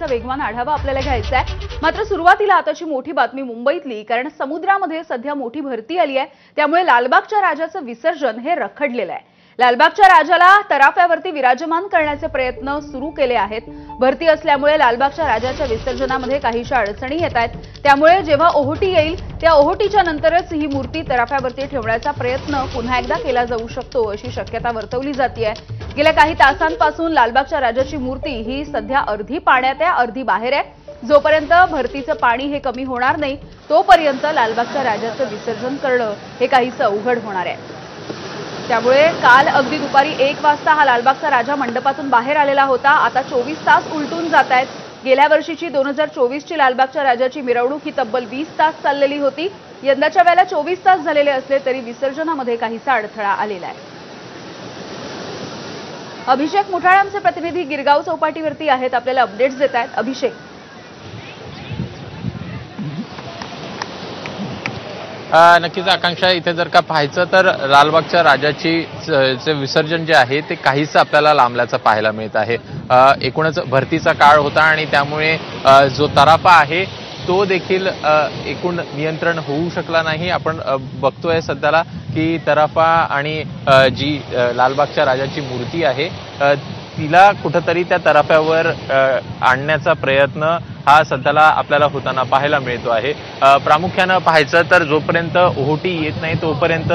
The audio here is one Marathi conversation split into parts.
वेगवान आढावा आपल्याला घ्यायचा आहे। मात्र सुरुवातीला आताची मोठी बातमी मुंबईतली, कारण समुद्रामध्ये सध्या मोठी भरती आली आहे। त्यामुळे लालबागच्या राजाचं विसर्जन हे रखडलेलं आहे। लालबागच्या राजाला तराफ्यावरती विराजमान करण्याचे प्रयत्न सुरू केले आहेत। भरती असल्यामुळे लालबागच्या राजाच्या विसर्जनामध्ये काहीशा अडचणी येत आहेत। त्यामुळे जेव्हा ओहोटी येईल त्या ओहोटीच्या नंतरच ही मूर्ती तराफ्यावरती ठेवण्याचा प्रयत्न पुन्हा एकदा केला जाऊ शकतो अशी शक्यता वर्तवली जाते। गेल्या काही तासांपासून लालबागच्या राजाची मूर्ती ही सध्या अर्धी पाण्यात आहे, अर्धी बाहेर आहे। जोपर्यंत भरतीचं पाणी हे कमी होणार नाही तोपर्यंत लालबागच्या राजाचं विसर्जन करणं हे काहीसं अवघड होणार आहे। त्यामुळे काल अगदी दुपारी 1 वाजता हा लालबागचा राजा मंडपातून बाहेर आलेला होता। आता 24 तास उलटून जात आहेत। गेल्या वर्षीची 2024 ची लालबागच्या राजाची मिरवणूक ही तब्बल 20 तास चाललेली होती। यंदाच्या वेळेला 24 तास झालेले असले तरी विसर्जनामध्ये काहीसा अडथळा आलेला आहे। अभिषेक मुठाळे आमचे प्रतिनिधी गिरगाव चौपाटीवरती आहेत, आपल्याला अपडेट्स देत आहेत। अभिषेक, नक्कीच आकांक्षा, इथे जर का पाहायचं तर लालबागच्या राजाची विसर्जन जे आहे ते काहीसं आपल्याला लांबल्याचं पाहायला मिळत आहे। एकूणच भरतीचा काळ होता आणि त्यामुळे जो तराफा आहे तो देखील एकूण नियंत्रण होऊ शकला नाही। आपण बघतोय सध्याला की तराफा आणि जी लालबागच्या राजाची मूर्ती आहे तिला कुठंतरी त्या तराफ्यावर आणण्याचा प्रयत्न हा सध्याला आपल्याला होताना पाहायला मिळतो आहे। प्रामुख्यानं पाहायचं तर जोपर्यंत ओहोटी येत नाही तोपर्यंत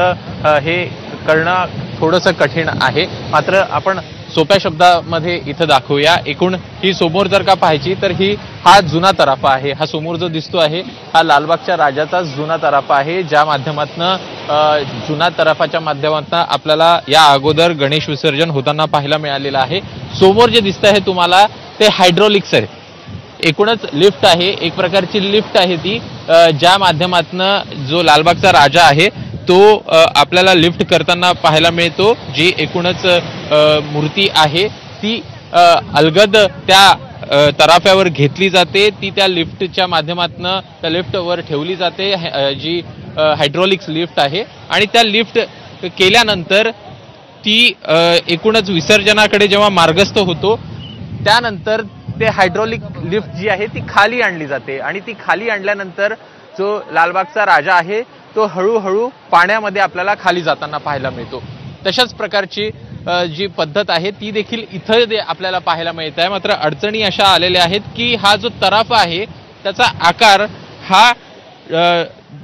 हे करणं थोडंसं कठीण आहे। मात्र आपण सोप्या शब्दामध्ये इथं दाखवूया। एकूण ही समोर जर का पाहायची तर हा जुना तराफा आहे। हा समोर जो दिसतो आहे हा लालबागच्या राजाचा जुना तराफा आहे, ज्या माध्यमातनं जुना तराफाच्या माध्यमातनं आपल्याला या अगोदर गणेश विसर्जन होताना पाहायला मिळालेलं आहे। समोर जे दिसत आहे तुम्हाला ते हायड्रोलिक्स आहे, एकूणच लिफ्ट आहे, एक प्रकारची लिफ्ट आहे ती, ज्या माध्यमातनं जो लालबागचा राजा आहे तो आपल्याला लिफ्ट करताना पाहायला मिळतो। जी एकूणच मूर्ती आहे ती अलगद त्या तराफ्यावर घेतली जाते, ती त्या लिफ्टच्या माध्यमातनं त्या लिफ्टवर ठेवली जाते, जी हायड्रोलिक्स लिफ्ट आहे। आणि त्या लिफ्ट केल्यानंतर ती एकूणच विसर्जनाकडे जेव्हा मार्गस्थ होतो त्यानंतर ते हायड्रोलिक लिफ्ट जी आहे ती खाली आणली जाते आणि ती खाली आणल्यानंतर जो लालबागचा राजा आहे तो हळूहळू पाण्यामध्ये आपल्याला खाली जाताना पाहायला मिळतो। तशाच प्रकारची जी पद्धत आहे ती देखील इथं आपल्याला पाहायला मिळत आहे। मात्र अडचणी अशा आलेल्या आहेत की हा जो तराफा आहे त्याचा आकार हा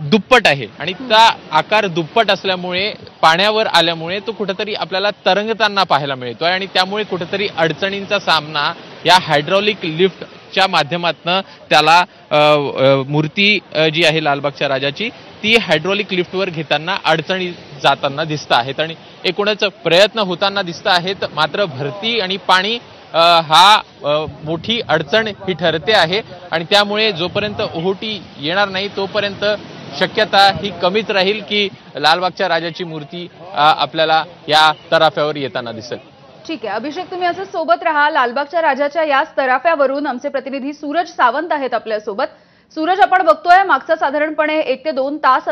दुप्पट आहे आणि त्या आकार दुप्पट असल्यामुळे पाण्यावर आल्यामुळे तो कुठेतरी आपल्याला तरंगताना पाहायला मिळतोय आणि त्यामुळे कुठेतरी अडचणींचा सामना या हायड्रोलिक लिफ्टच्या माध्यमातून त्याला मूर्ती जी आहे लालबागच्या राजाची ती हायड्रोलिक लिफ्टवर घेताना अडचणी जाताना दिसत आहेत आणि एकूणच प्रयत्न होताना दिसत आहेत। मात्र भरती आणि पाणी हा मोठी अडचण ही ठरते आहे आणि त्यामुळे जोपर्यंत ओहोटी येणार नाही तोपर्यंत शक्यता ही कमीच राहील की लालबागच्या राजाची मूर्ती आपल्याला या तराफ्यावर येताना दिसेल। ठीक आहे अभिषेक, तुम्ही असं सोबत राहा। लालबागच्या राजाच्या याच तराफ्यावरून आमचे प्रतिनिधी सूरज सावंत आहेत आपल्या सोबत। सूरज, आपण बघतोय मागचा साधारणपणे 1 ते 2 तास